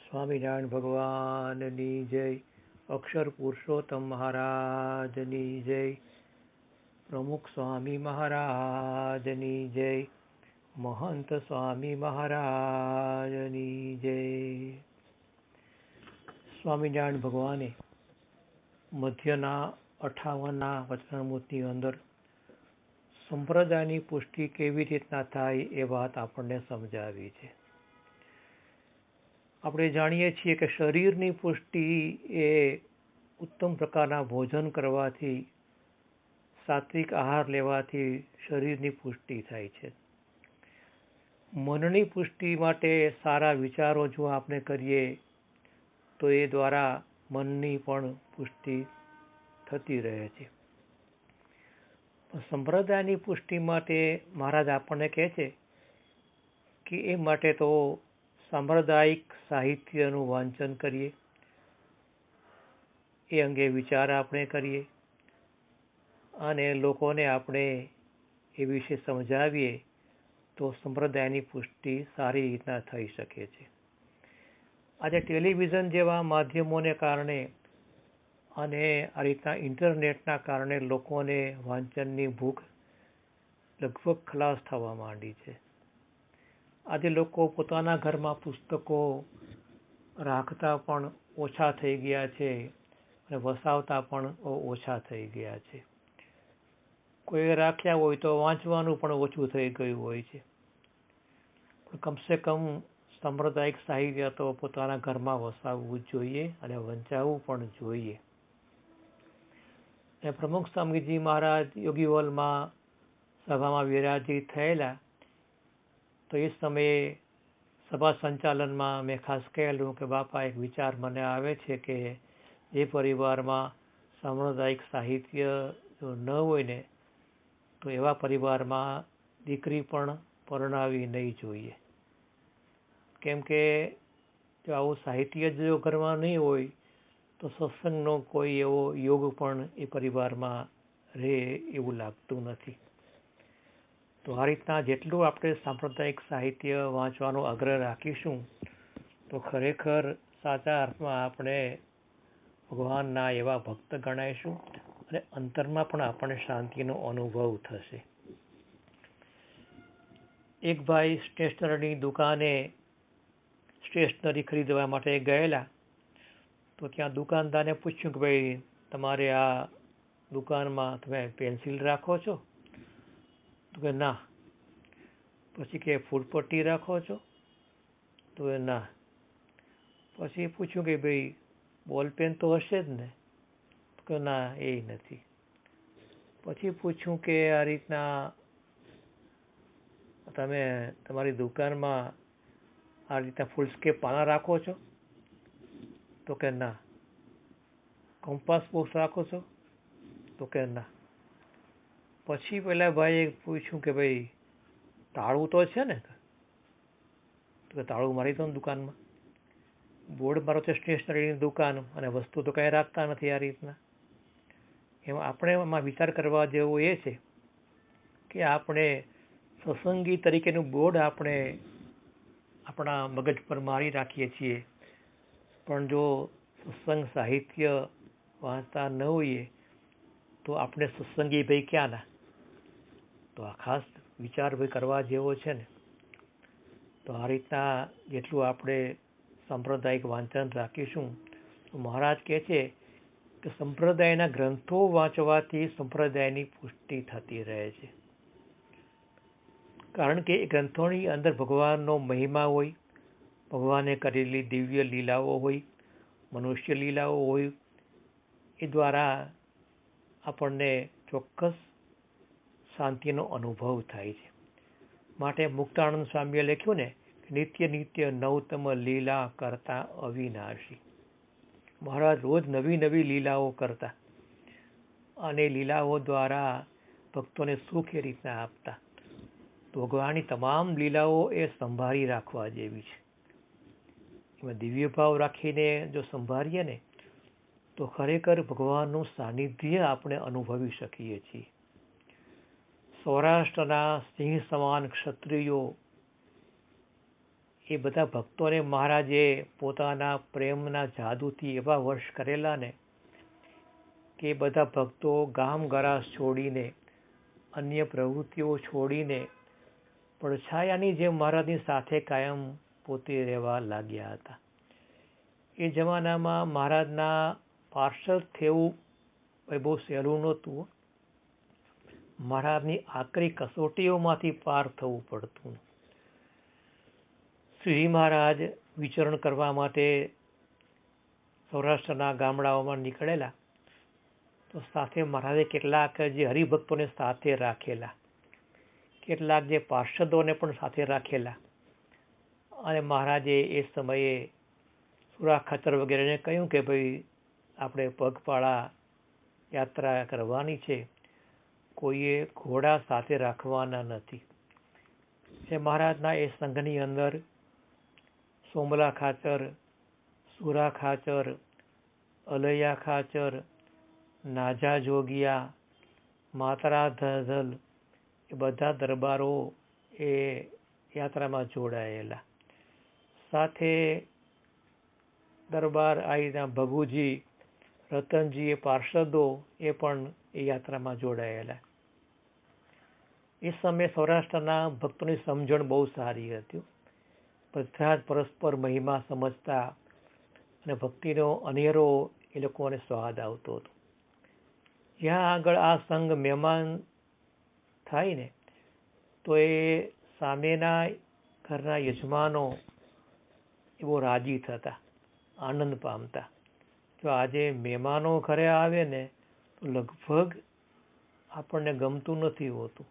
સ્વામિનારાયણ ભગવાનની જય. અક્ષર પુરુષોત્તમ મહારાજની જય. પ્રમુખ સ્વામી મહારાજની જય. મહંત સ્વામી મહારાજની જય. સ્વામિનારાયણ ભગવાને મધ્યના 58ના વચનામૃતની અંદર સંપ્રદાયની પુષ્ટિ કેવી રીતના થાય એ વાત આપણને સમજાવી છે. આપણે જાણીએ છીએ કે શરીરની પુષ્ટિ એ ઉત્તમ પ્રકારના ભોજન કરવાથી, સાત્વિક આહાર લેવાથી શરીરની પુષ્ટિ થાય છે. મનની પુષ્ટિ માટે સારા વિચારો જો આપણે કરીએ તો એ દ્વારા મનની પણ પુષ્ટિ થતી રહે છે. સંપ્રદાયની પુષ્ટિ માટે મહારાજ આપણને કહે છે કે એ માટે તો સાંપ્રદાયિક સાહિત્યનું વાંચન કરીએ, એ અંગે વિચાર આપણે કરીએ અને લોકોને આપણે એ વિશે સમજાવીએ તો સંપ્રદાયની પુષ્ટિ સારી રીતના થઈ શકે છે. આજે ટેલિવિઝન જેવા માધ્યમોને કારણે અને આ રીતના ઇન્ટરનેટના કારણે લોકોને વાંચનની ભૂખ લગભગ ખલાસ થવા માંડી છે. આજે લોકો પોતાના ઘરમાં પુસ્તકો રાખતા પણ ઓછા થઈ ગયા છે અને વસાવતા પણ ઓછા થઈ ગયા છે. કોઈ રાખ્યા હોય તો વાંચવાનું પણ ઓછું થઈ ગયું હોય છે. કમસે કમ સાંપ્રદાયિક સાહિત્ય તો પોતાના ઘરમાં વસાવવું જોઈએ અને વંચાવવું પણ જોઈએ. પ્રમુખ સ્વામીજી મહારાજ યોગીવલમાં સભામાં વિરાજિત થયેલા તો એ સમયે સભા સંચાલનમાં મેં ખાસ કહેલું કે બાપા, એક વિચાર મને આવે છે કે જે પરિવારમાં સાંપ્રદાયિક સાહિત્ય જો ન હોય ને તો એવા પરિવારમાં દીકરી પણ પરણાવી નહીં જોઈએ. કેમ કે જો આવું સાહિત્ય જો ઘરમાં નહીં હોય તો સત્સંગનો કોઈ એવો યોગ પણ એ પરિવારમાં રહે એવું લાગતું નથી. તો આ રીતના જેટલું આપણે સાંપ્રદાયિક સાહિત્ય વાંચવાનો આગ્રહ રાખીશું તો ખરેખર સાચા અર્થમાં આપણે ભગવાનના એવા ભક્ત ગણાઈશું અને અંતરમાં પણ આપણને શાંતિનો અનુભવ થશે. એક ભાઈ સ્ટેશનરીની દુકાને સ્ટેશનરી ખરીદવા માટે ગયેલા તો ત્યાં દુકાનદારને પૂછ્યું કે ભાઈ, તમારે આ દુકાનમાં તમે પેન્સિલ રાખો છો? તો કે ના. પછી કે ફૂલપટ્ટી રાખો છો? તો કે ના. પછી પૂછ્યું કે ભાઈ, બોલપેન તો હશે જ ને? તો કે ના, એ નથી. પછી પૂછ્યું કે આ રીતના તમે તમારી દુકાનમાં આ રીતના ફૂલસ્કેપ પાના રાખો છો? તો કે ના. કંપાસ બોક્સ રાખો છો? તો કે ના. પછી પેલા ભાઈએ પૂછ્યું કે ભાઈ, તાળું તો છે ને? તો કે તાળું મારી દો ને દુકાનમાં. બોર્ડ મારો છે સ્ટેશનરીની દુકાન અને વસ્તુ તો કંઈ રાખતા નથી આ રીતના. એમાં આપણે એમાં વિચાર કરવા જેવું એ છે કે આપણે સત્સંગી તરીકેનું બોર્ડ આપણે આપણા મગજ પર મારી રાખીએ છીએ, પણ જો સત્સંગ સાહિત્ય વાંચતા ન હોઈએ તો આપણે સત્સંગી ભાઈ ક્યાંના? તો આ ખાસ વિચાર ભાઈ કરવા જેવો છે ને. તો આ રીતના જેટલું આપણે સાંપ્રદાયિક વાંચન રાખીશું તો મહારાજ કહે છે કે સંપ્રદાયના ગ્રંથો વાંચવાથી સંપ્રદાયની પુષ્ટિ થતી રહે છે. કારણ કે એ ગ્રંથોની અંદર ભગવાનનો મહિમા હોય, ભગવાને કરેલી દિવ્ય લીલાઓ હોય, મનુષ્ય લીલાઓ હોય, એ દ્વારા આપણને ચોક્કસ શાંતિનો અનુભવ થાય છે. માટે મુક્તાનંદ સ્વામીએ લખ્યું ને, નિત્ય નિત્ય નવતમ લીલા કરતા અવિનાશી. મહારાજ રોજ નવી નવી લીલાઓ કરતા અને લીલાઓ દ્વારા ભક્તોને સુખ એ રીતના આપતા. તો ભગવાનની તમામ લીલાઓ એ સંભાળી રાખવા જેવી છે. એમાં દિવ્ય ભાવ રાખીને જો સંભાળીએ ને તો ખરેખર ભગવાનનું સાનિધ્ય આપણે અનુભવી શકીએ છીએ. સૌરાષ્ટ્રના સિંહ સમાન ક્ષત્રિયો એ બધા ભક્તોને મહારાજે પોતાના પ્રેમના જાદુથી એવા વશ કરેલા ને કે બધા ભક્તો ગામ ગરાસ છોડીને અન્ય પ્રવૃત્તિઓ છોડીને પડછાયાની જેમ મહારાજની સાથે કાયમ પોતે રહેવા લાગ્યા હતા. એ જમાનામાં મહારાજના પાર્ષદ થવું એ બહુ સહેલું નહોતું. મહારાજની આકરી કસોટીઓમાંથી પાર થવું પડતું. શ્રીજી મહારાજ વિચરણ કરવા માટે સૌરાષ્ટ્રના ગામડાઓમાં નીકળેલા તો સાથે મહારાજે કેટલાક જે હરિભક્તોને સાથે રાખેલા, કેટલાક જે પાર્ષદોને પણ સાથે રાખેલા, અને મહારાજે એ સમયે સુરા ખાચર વગેરેને કહ્યું કે ભાઈ આપણે પગપાળા યાત્રા કરવાની છે, કોઈએ ઘોડા સાથે રાખવાના નથી. એ મહારાજના એ સંઘની અંદર સોમલા ખાચર, સુરા ખાચર, અલૈયા ખાચર, નાજા જોગિયા, માતરા ધધલ એ બધા દરબારો એ યાત્રામાં જોડાયેલા. સાથે દરબાર આઈના ભગુજી, રતનજી એ પાર્ષદો એ પણ એ યાત્રામાં જોડાયેલા. એ સમયે સૌરાષ્ટ્રના ભક્તોની સમજણ બહુ સારી હતી. બધા જ પરસ્પર મહિમા સમજતા અને ભક્તિનો અનેરો એ લોકોને સ્વાદ આવતો હતો. જ્યાં આગળ આ સંઘ મહેમાન થાય ને તો એ સામેના ઘરના યજમાનો એવો રાજી થતા, આનંદ પામતા. જો આજે મહેમાનો ઘરે આવે ને તો લગભગ આપણને ગમતું નથી હોતું.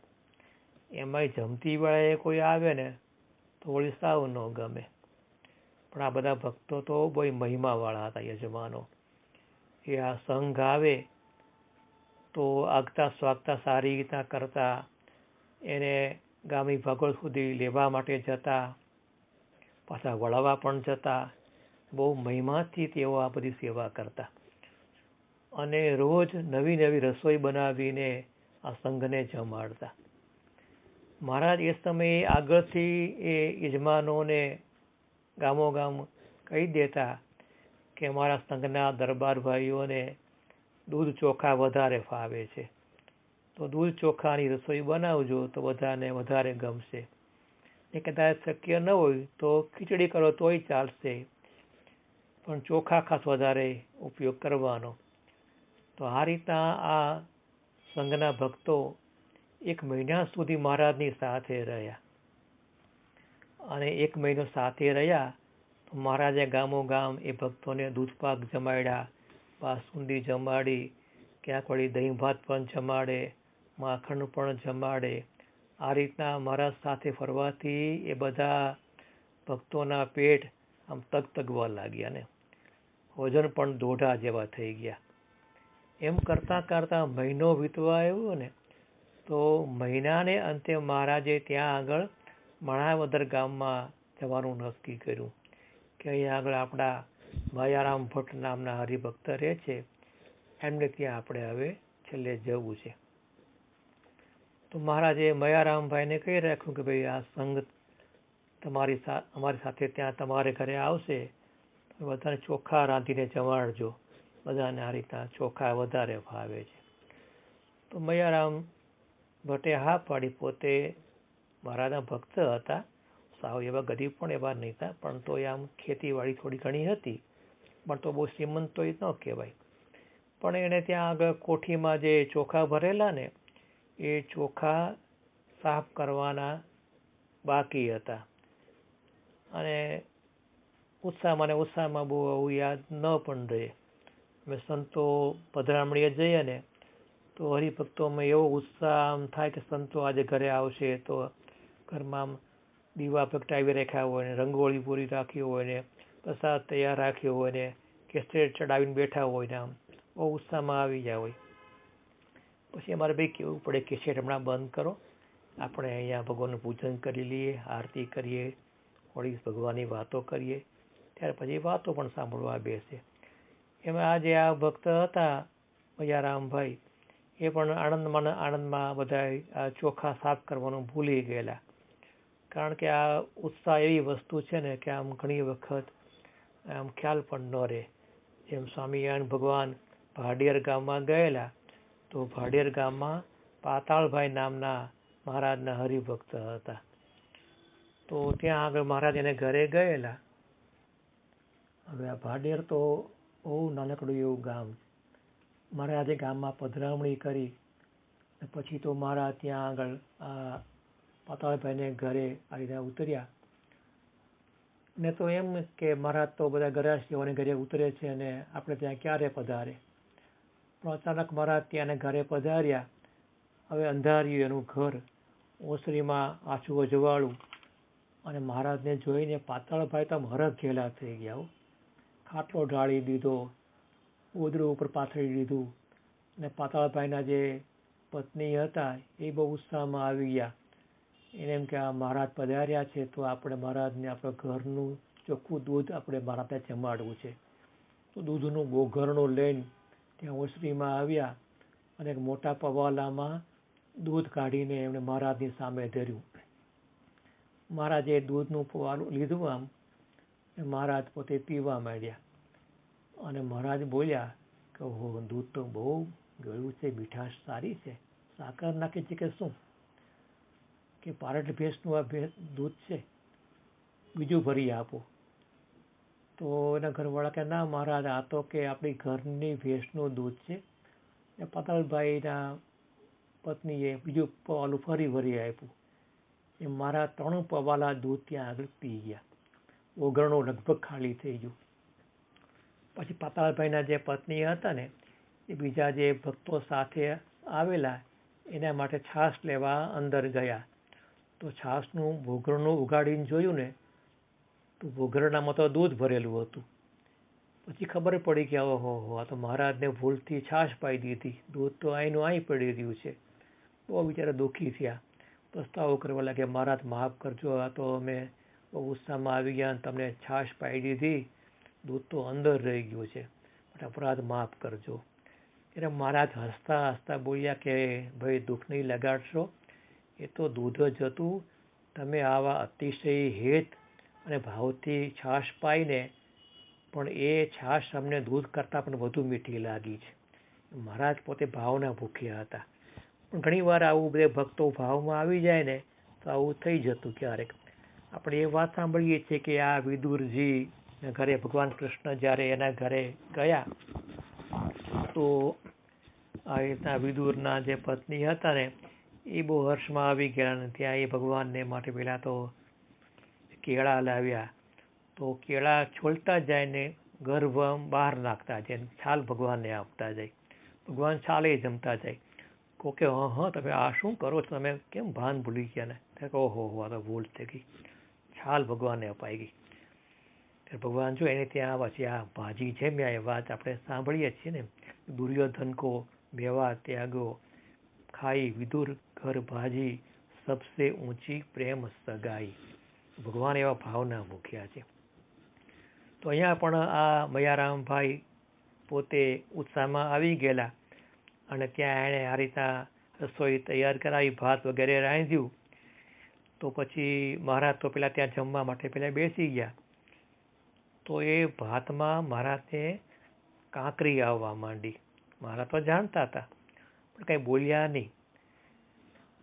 એમાંય જમતી વેળાએ કોઈ આવે ને તો વળી સાવ ન ગમે. પણ આ બધા ભક્તો તો બહુ મહિમાવાળા હતા યજમાનો. એ આ સંઘ આવે તો આગતા સ્વાગતા સારી રીતના કરતા, એને ગામી ભાગોળ સુધી લેવા માટે જતા, પાછા વળવા પણ જતા. બહુ મહિમાથી તેઓ આ બધી સેવા કરતા અને રોજ નવી નવી રસોઈ બનાવીને આ સંઘને જમાડતા. મહારાજ એ સમયે આગળથી એ યજમાનોને ગામો ગામ કહી દેતા કે અમારા સંઘના દરબાર ભાઈઓને દૂધ ચોખા વધારે ફાવે છે, તો દૂધ ચોખાની રસોઈ બનાવજો તો બધાને વધારે ગમશે. એ કદાચ શક્ય ન હોય તો ખીચડી કરો તોય ચાલશે, પણ ચોખા ખાસ વધારે ઉપયોગ કરવાનો. તો આ રીતના આ સંઘના ભક્તો 1 મહિના સુધી મહારાજની સાથે રહ્યા. અને 1 મહિનો સાથે રહ્યા તો મહારાજે ગામો ગામ એ ભક્તોને દૂધપાક જમાડ્યા, બાસુંદી જમાડી, ક્યાંક વળી દહીં ભાત પણ જમાડે, માખણ પણ જમાડે. આ રીતના મહારાજ સાથે ફરવાથી એ બધા ભક્તોના પેટ આમ તગતગવા લાગ્યા ને વજન પણ દોઢા જેવા થઈ ગયા. એમ કરતાં કરતાં મહિનો વીતવા આવ્યો ને તો મહિનાને અંતે મહારાજે ત્યાં આગળ માણાવદર ગામમાં જવાનું નક્કી કર્યું કે અહીંયા આગળ આપણા માયારામ ભટ્ટ નામના હરિભક્ત રહે છે, એમને ત્યાં આપણે હવે છેલ્લે જવું છે. તો મહારાજે મયારામભાઈને કહી રાખ્યું કે ભાઈ આ સંઘ અમારી સાથે ત્યાં તમારે ઘરે આવશે, બધાને ચોખા રાંધીને જમાડજો, બધાને આ રીતના ચોખા વધારે ભાવે છે. તો મયારામ ભટ્ટે હા પાડી. પોતે મહારાજના ભક્ત હતા, સાવ એવા ગરીબ પણ એવા નહીં હતા, પણ તો આમ ખેતીવાડી થોડી ઘણી હતી, પણ તો બહુ શ્રીમંત તો ન કહેવાય. પણ એણે ત્યાં આગળ કોઠીમાં જે ચોખા ભરેલા ને એ ચોખા સાફ કરવાના બાકી હતા. અને ઉત્સાહમાં બહુ આવું યાદ ન પણ રહે. અમે સંતો પધરામણીએ જઈએ ને તો હરિભક્તોમાં એવો ઉત્સાહ આમ થાય કે સંતો આજે ઘરે આવશે, તો ઘરમાં આમ દીવા પ્રગટાવી રાખ્યા હોય ને, રંગોળી પૂરી રાખી હોય ને, પ્રસાદ તૈયાર રાખ્યો હોય ને, કેસેટ ચડાવીને બેઠા હોય ને, આમ બહુ ઉત્સાહમાં આવી ગયા હોય. પછી અમારે ભાઈ કહેવું પડે કેસેટ હમણાં બંધ કરો, આપણે અહીંયા ભગવાનનું પૂજન કરી લઈએ, આરતી કરીએ, થોડી ભગવાનની વાતો કરીએ. ત્યાર પછી વાતો પણ સાંભળવા બેસે. એમાં આજે આ ભક્ત હતા મયારામભાઈ, એ પણ આનંદમાં બધા આ ચોખા સાફ કરવાનું ભૂલી ગયેલા, કારણ કે આ ઉત્સાહ એવી વસ્તુ છે ને કે આમ ઘણી વખત આમ ખ્યાલ પણ ન રહે. જેમ સ્વામિનારાયણ ભગવાન ભાડિયર ગામમાં ગયેલા, તો ભાડિયર ગામમાં પાતાળભાઈ નામના મહારાજના હરિભક્ત હતા. તો ત્યાં આગળ મહારાજ એને ઘરે ગયેલા. હવે આ ભાડિયર તો બહુ નાનકડું એવું ગામ. મહારાજે ગામમાં પધરામણી કરી પછી તો મહારાજ ત્યાં આગળ આ પાતાળભાઈને ઘરે આ રીતે ઉતર્યા. ને તો એમ કે મહારાજ તો બધા ગરાસીઓને ઘરે ઉતરે છે અને આપણે ત્યાં ક્યારે પધારે. પણ અચાનક મહારાજ ત્યાં ઘરે પધાર્યા. હવે અંધાર્યું એનું ઘર, ઓસરીમાં આછું અજવાળું, અને મહારાજને જોઈને પાતાળભાઈ તો હરખ ઘેલા થઈ ગયા. ખાટલો ઢાળી દીધો, ગોદડું ઉપર પાથરી દીધું, અને પાતાળભાઈના જે પત્ની હતા એ બહુ ઉત્સાહમાં આવી ગયા. એને એમ કે આ મહારાજ પધાર્યા છે તો આપણે મહારાજને આપણા ઘરનું ચોખ્ખું દૂધ આપણે મહારાજને જમાડવું છે. તો દૂધનું બોઘરણું લઈને ત્યાં ઓસરીમાં આવ્યા અને એક મોટા પવાલામાં દૂધ કાઢીને એમણે મહારાજની સામે ધર્યું. મહારાજે દૂધનું પવાલું લીધું આમ, મહારાજ પોતે પીવા માંડ્યા. અને મહારાજ બોલ્યા કે ઓહો, દૂધ તો બહુ ગળ્યું છે, મીઠાશ સારી છે, સાકર નાખી છે કે શું? કે પારટ ભેંસનું આ દૂધ છે, બીજું ભરી આપો. તો એના ઘરવાળા કે ના મહારાજ, આ તો કે આપણી ઘરની ભેંસનું દૂધ છે. એ પાતાળભાઈના પત્નીએ બીજું પવાલું ફરી ભરી આપ્યું. એ મારા 3 પવાલા દૂધ ત્યાં આગળ પી ગયા. ઓગરણું લગભગ ખાલી થઈ ગયું. પછી પાતાળભાઈના જે પત્ની હતા ને એ બીજા જે ભક્તો સાથે આવેલા એના માટે છાશ લેવા અંદર ગયા. તો છાશનું બોઘરણું ઉગાડીને જોયું ને તો બોઘરણામાં તો દૂધ ભરેલું હતું. પછી ખબર પડી કે ઓહો, આ તો મહારાજને ભૂલથી છાશ પાઈ દીધી, દૂધ તો અહીંનું અહીં પડી રહ્યું છે. બહુ બિચારા દુઃખી થયા, પસ્તાવો કરવા લાગ્યા, મહારાજ માફ કરજો, આ તો અમે બહુ ઉત્સાહમાં આવી ગયા અને તમને છાશ પાઈ દીધી, દૂધ તો અંદર રહી ગયું છે, પણ અપરાધ માફ કરજો. એટલે મહારાજ હસતા હસતા બોલ્યા કે ભાઈ દુઃખ નહીં લગાડશો, એ તો દૂધ જ હતું. તમે આવા અતિશય હેત અને ભાવથી છાશ પાઈને પણ એ છાશ અમને દૂધ કરતાં પણ વધુ મીઠી લાગી છે. મહારાજ પોતે ભાવના ભૂખ્યા હતા. પણ ઘણી વાર આવું બધે ભક્તો ભાવમાં આવી જાય ને તો આવું થઈ જતું ક્યારેક. આપણે એ વાત સાંભળીએ છીએ કે આ વિદુરજી ઘરે ભગવાન કૃષ્ણ જ્યારે એના ઘરે ગયા તો આ રીતના વિદુરના જે પત્ની હતા ને એ બહુ હર્ષમાં આવી ગયા અને ત્યાં એ ભગવાનને માટે પહેલાં તો કેળા લાવ્યા. તો કેળા છોલતા જાય ને ગર્ભ બહાર નાખતા જાય, છાલ ભગવાનને આપતા જાય, ભગવાન છાલે જમતા જાય. કોકે હા તમે આ શું કરો છો, તમે કેમ ભાન ભૂલી ગયા ને? ઓહો આ તો ભૂલ થઈ ગઈ, છાલ ભગવાનને અપાઈ ગઈ. ભગવાન જો એને ત્યાં આવે છે. આ ભાજી છે મેં એ વાત આપણે સાંભળીએ છીએ ને, દુર્યોધન કો મેવા ત્યાગો ખાઈ વિદુર ઘર ભાજી સબસે ઊંચી પ્રેમ સગાઈ. ભગવાન એવા ભાવના મૂક્યા છે. તો અહીંયા પણ આ મયારામભાઈ પોતે ઉત્સાહમાં આવી ગયેલા અને ત્યાં એણે આ રીતના રસોઈ તૈયાર કરાવી, ભાત વગેરે રાંધ્યું. તો પછી મહારાજ તો પેલા ત્યાં જમવા માટે પેલા બેસી ગયા. તો એ ભાતમાં મહારાજને કાંકરી આવવા માંડી. મહારાજ તો જાણતા હતા પણ કંઈ બોલ્યા નહીં.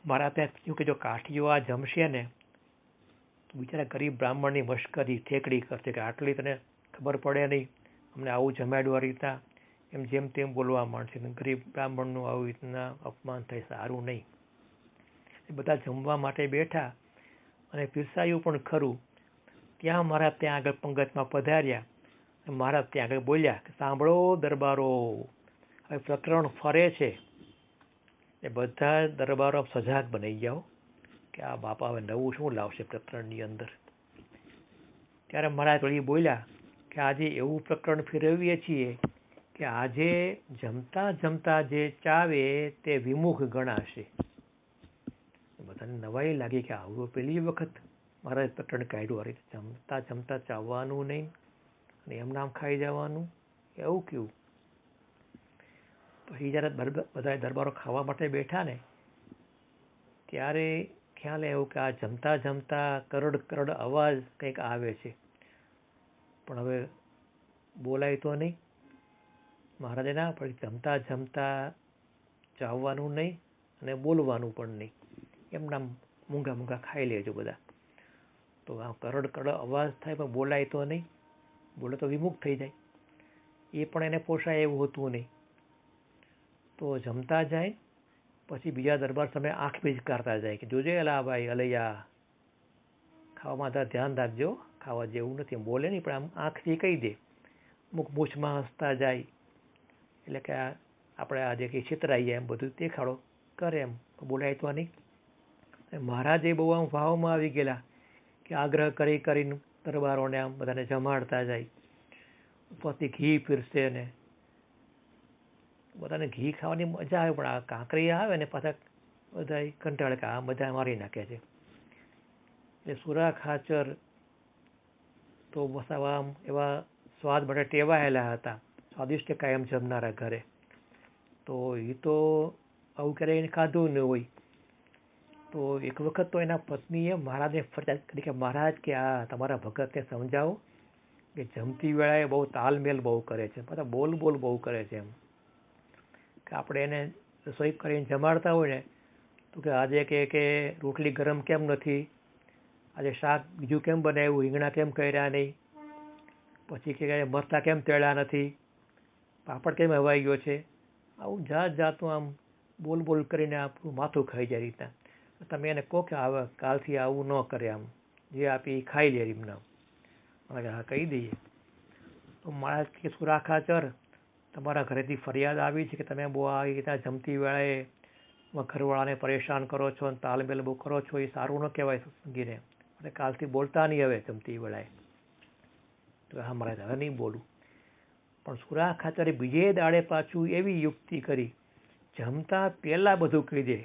મહારાજને થયું કે જો કાઠીઓ આ જમશે ને તો બિચારા ગરીબ બ્રાહ્મણની મશ્કરી ઠેકડી કરશે કે આટલી તને ખબર પડે નહીં, અમને આવું જમાડ્યું આ રીતના, એમ જેમ તેમ બોલવા માંડશે. ગરીબ બ્રાહ્મણનું આવી રીતના અપમાન થાય, સારું નહીં. એ બધા જમવા માટે બેઠા અને પીરસાયું પણ ખરું. ત્યાં મહારાજ ત્યાં આગળ પંગતમાં પધાર્યા. મહારાજ ત્યાં આગળ બોલ્યા કે સાંભળો દરબારો, હવે પ્રકરણ ફરે છે. એ બધા દરબારો સજાગ બની જાઓ કે આ બાપા હવે નવું શું લાવશે પ્રકરણની અંદર. ત્યારે મહારાજ વળી બોલ્યા કે આજે એવું પ્રકરણ ફેરવીએ છીએ કે આજે જમતા જમતા જે ચાવે તે વિમુખ ગણાશે. બધાને નવાઈ લાગી કે આવું પહેલી વખત મહારાજ પ્રકરણ કાઢ્યું, આ રીતે જમતા જમતા ચાવવાનું નહીં અને એમ નામ ખાઈ જવાનું, એવું કેવું. પછી જ્યારે બધા દરબારો ખાવા માટે બેઠા ને ત્યારે ખ્યાલ આવ્યો કે આ જમતા જમતા કરડ કરડ અવાજ કંઈક આવે છે, પણ હવે બોલાય તો નહીં. મહારાજે ના પડી, જમતા જમતા ચાવવાનું નહીં અને બોલવાનું પણ નહીં, એમના મૂંગા મૂંગા ખાઈ લેજો બધા. તો આ કરડ કરડ અવાજ થાય પણ બોલાય તો નહીં, બોલે તો વિમુખ થઈ જાય, એ પણ એને પોસાય એવું હોતું નહીં. તો જમતા જાય પછી બીજા દરબાર સામે આંખ બીજકારતા જાય કે જોજે અલા ભાઈ અલૈયા, ખાવામાં ધ્યાન રાખજો, ખાવા જેવું નથી. બોલે નહીં પણ આમ આંખથી કહી દે, અમુક મૂછમાં હસતા જાય, એટલે કે આપણે આ જે કંઈ છેતરાઈ જાય એમ બધું દેખાડો કરે, એમ બોલાય તો નહીં. મહારાજે બહુ આમ ભાવમાં આવી ગયેલા કે આગ્રહ કરી કરીને દરબારોને આમ બધાને જમાડતા જાય, ઉપરથી ઘી પીરસે ને બધાને ઘી ખાવાની મજા આવે. પણ આ કાંકરી આવે ને પાછા બધા કંટાળે કે આ મજા મારી નાખે છે. એટલે સુરા ખાચર તો બસ આમ એવા સ્વાદ માટે ટેવાયેલા હતા, સ્વાદિષ્ટ કાયમ જમનારા ઘરે. તો એ તો આવું ક્યારેય એને ખાધું ન હોય. તો એક વખત તો એના પત્નીએ મહારાજને ફરિયાદ કરી કે મહારાજ કે આ તમારા ભગતને સમજાવો કે જમતી વેળાએ બહુ તાલમેલ બહુ કરે છે, પાછા બોલ બોલ બહુ કરે છે. એમ કે આપણે એને રસોઈ કરીને જમાડતા હોય ને તો કે આજે કે રોટલી ગરમ કેમ નથી, આજે શાક બીજું કેમ બનાવ્યું, રીંગણા કેમ કર્યા નહીં, પછી કે મરચાં કેમ તળ્યા નથી, પાપડ કેમ હવાઈ ગયો છે. આવું જાત જાતનું આમ બોલ બોલ કરીને આપણું માથું ખાઈ જાય રીતના. તમે એને કહો કે હવે કાલથી આવું ન કરે, આમ જે આપી ખાઈ લે એમના. હા કહી દઈએ. તો મહારાજ કે સુરા ખાચર, તમારા ઘરેથી ફરિયાદ આવી છે કે તમે બહુ આવી રીતના જમતી વેળાએ ઘરવાળાને પરેશાન કરો છો અને તાલમેલ બહુ કરો છો, એ સારું ન કહેવાય સત્સંગીને, અને કાલથી બોલતા નહીં હવે જમતી વેળાએ. તો હા મહારાજ હવે નહીં બોલું. પણ સુરા ખાચરે બીજે દાડે પાછું એવી યુક્તિ કરી, જમતા પહેલાં બધું કહી દે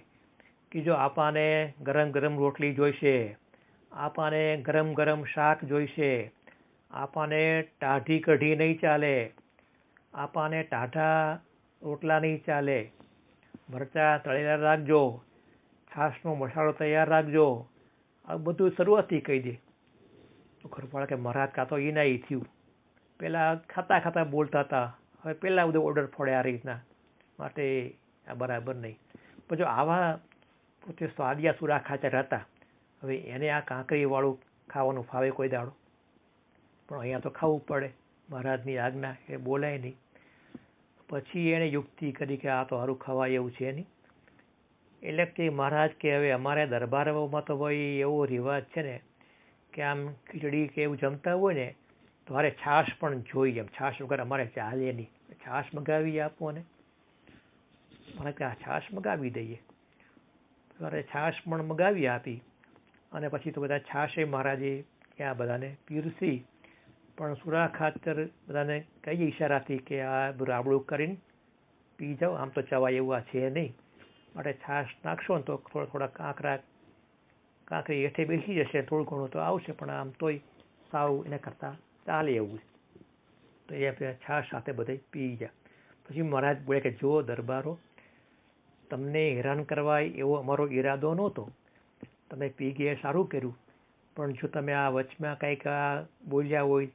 કે જો આપાને ગરમ ગરમ રોટલી જોઈશે, આપાને ગરમ ગરમ શાક જોઈશે, આપાને ટાઢી કઢી નહીં ચાલે, આપાને ટાઢા રોટલા નહીં ચાલે, મરચાં તળેલા રાખજો, છાશનો મસાલો તૈયાર રાખજો. આ બધું શરૂઆતથી કહી દે. તો ઘરવાળા કે મહારાજ કાં તો એના એ થયું, પહેલાં ખાતા ખાતા બોલતા હતા, હવે પહેલાં બધું ઓર્ડર ફોડે આ રીતના, માટે આ બરાબર નહીં. પણ જો આવા પોતે સ્વાદિયા સુરા ખાચર હતા, હવે એને આ કાંકરીવાળું ખાવાનું ફાવે કોઈ દાડો? પણ અહીંયા તો ખાવું પડે, મહારાજની આજ્ઞા, એ બોલાય નહીં. પછી એણે યુક્તિ કરી કે આ તો સારું ખવાય એવું છે નહીં. એટલે કે મહારાજ કે હવે અમારે દરબારોમાં તો ભાઈ એવો રિવાજ છે ને કે આમ ખીચડી કે એવું જમતા હોય ને તો મારે છાશ પણ જોઈએ, એમ છાશ વગર અમારે ચાલે નહીં. છાશ મગાવી આપો ને. મને કે આ છાશ મગાવી દઈએ. ત્યારે છાશ પણ મગાવી આપી, અને પછી તો બધા છાશે મહારાજે ત્યાં બધાને પીરસી. પણ સુરા ખાચર બધાને કઈ ઈશારાથી કે આ રાબડું કરીને પી જાઓ, આમ તો ચવાય એવું આ છે નહીં, માટે છાશ નાખશો ને તો થોડા કાંકરી હેઠે બેસી જશે, થોડું ઘણું તો આવશે, પણ આમ તોય સાવ એના કરતાં ચાલે એવું. તો એ છાશ સાથે બધે પી જાય. પછી મહારાજ બોલે કે જો દરબારો, તમને હેરાન કરવા એવો અમારો ઈરાદો નહોતો, તમે પી ગયા સારું કર્યું, પણ જો તમે આ વચમાં કંઈક આ બોલ્યા હોય,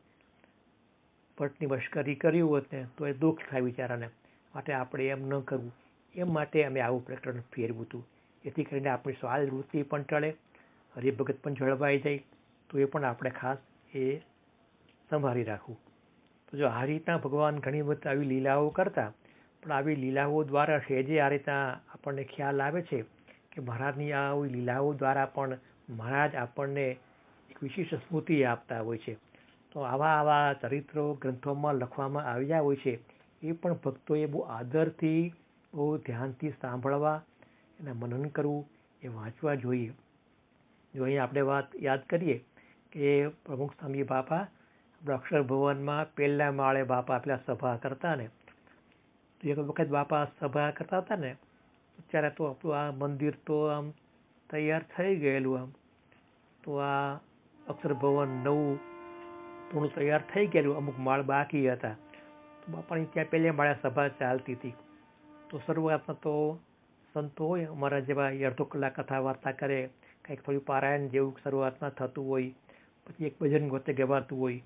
ભટ્ટની મશ્કરી કર્યું હોત ને તો એ દુઃખ થાય બિચારાને, માટે આપણે એમ ન કરવું. એમ માટે અમે આવું પ્રકરણ ફેરવું હતું, જેથી કરીને આપણી સ્વાદ વૃત્તિ પણ ટળે, હરિભગત પણ જળવાઈ જાય. તો એ પણ આપણે ખાસ એ સંભાળી રાખવું. તો જો આ રીતના ભગવાન ઘણી બધી આવી લીલાઓ કરતા, પણ આવી લીલાઓ દ્વારા સહેજે આ રીતના આપણને ખ્યાલ આવે છે કે મહારાજની આ લીલાઓ દ્વારા પણ મહારાજ આપણને એક વિશિષ્ટ સ્મૃતિ આપતા હોય છે. તો આવા ચરિત્રો ગ્રંથોમાં લખવામાં આવ્યા હોય છે, એ પણ ભક્તોએ બહુ આદરથી બહુ ધ્યાનથી સાંભળવા, એના મનન કરવું, એ વાંચવા જોઈએ. જો અહીં આપણે વાત યાદ કરીએ કે પ્રમુખ સ્વામી બાપા આપણા અક્ષર ભવનમાં પહેલા માળે બાપા પેલા સભા કરતા ને, તો એક વખત બાપા સભા કરતા હતા ને, અત્યારે તો આપણું આ મંદિર તો આમ તૈયાર થઈ ગયેલું, આમ તો આ અક્ષર ભવન નવું થોડું તૈયાર થઈ ગયેલું, અમુક માળ બાકી હતા. તો બાપાની ત્યાં પહેલે માળે સભા ચાલતી હતી. તો શરૂઆતમાં તો સંતો હોય અમારા જેવા અડધો કલાક કથા વાર્તા કરે, કંઈક થોડું પારાયણ જેવું શરૂઆતમાં થતું હોય, પછી એક ભજન ગોતે ગવાતું હોય,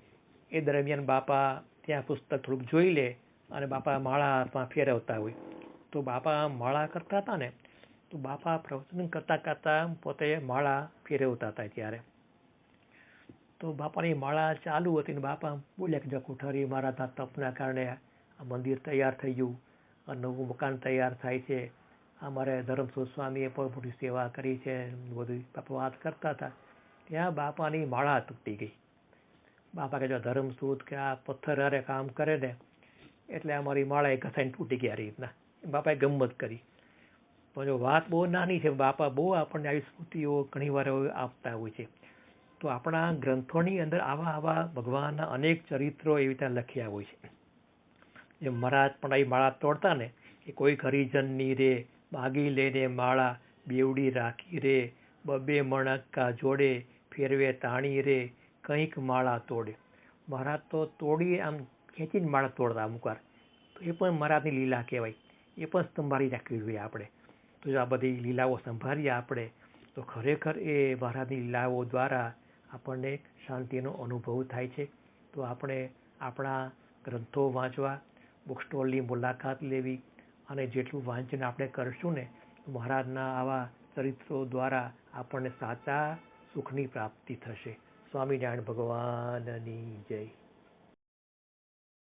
એ દરમિયાન બાપા ત્યાં પુસ્તક થોડુંક જોઈ લે અને બાપા માળા હાથમાં ફેરવતા હોય. તો બાપા માળા કરતા હતા ને, તો બાપા પ્રવચન કરતા પોતે માળા ફેરવતા હતા. ત્યારે તો બાપાની માળા ચાલુ હતી ને બાપા બોલ્યા કે કોઠારી મહારાજના તપના કારણે આ મંદિર તૈયાર થઈ ગયું, નવું મકાન તૈયાર થાય છે, અમારે ધર્મસુત સ્વામીએ પણ મોટી સેવા કરી છે, બધું બાપા વાત કરતા હતા. ત્યાં બાપાની માળા તૂટી ગઈ. બાપા કે જો ધર્મસુત કે આ પથ્થર હારે કામ કરે ને એટલે અમારી માળા એક ઘસાઈને તૂટી ગયા. રીતના બાપાએ ગમત કરી. પણ જો વાત બહુ નાની છે, બાપા બહુ આપણને આવી સ્મૃતિઓ ઘણી વાર આપતા હોય છે. તો આપણા ગ્રંથોની અંદર આવા ભગવાનના અનેક ચરિત્રો એવી રીતે લખ્યા હોય છે. જે મહારાજ પણ આવી માળા તોડતા ને, કે કોઈ હરિજનની રે માગી લઈને માળા, બેવડી રાખી રે બબે મણકા જોડે, ફેરવે તાણી રે કંઈક માળા તોડે. મહારાજ તો તોડી આમ ખેંચીને માળા તોડતા અમુક વાર. તો એ પણ મહારાજની લીલા કહેવાય. એ પણ સંભાળી રાખવી જોઈએ આપણે. તો જો આ બધી લીલાઓ સંભાળીએ આપણે, તો ખરેખર એ મહારાજની લીલાઓ દ્વારા આપણને શાંતિનો અનુભવ થાય છે. તો આપણે આપણા ગ્રંથો વાંચવા, બુક સ્ટોલની મુલાકાત લેવી, અને જેટલું વાંચન આપણે કરશું ને, મહારાજના આવા ચરિત્રો દ્વારા આપણને સાચા સુખની પ્રાપ્તિ થશે. સ્વામિનારાયણ ભગવાનની જય.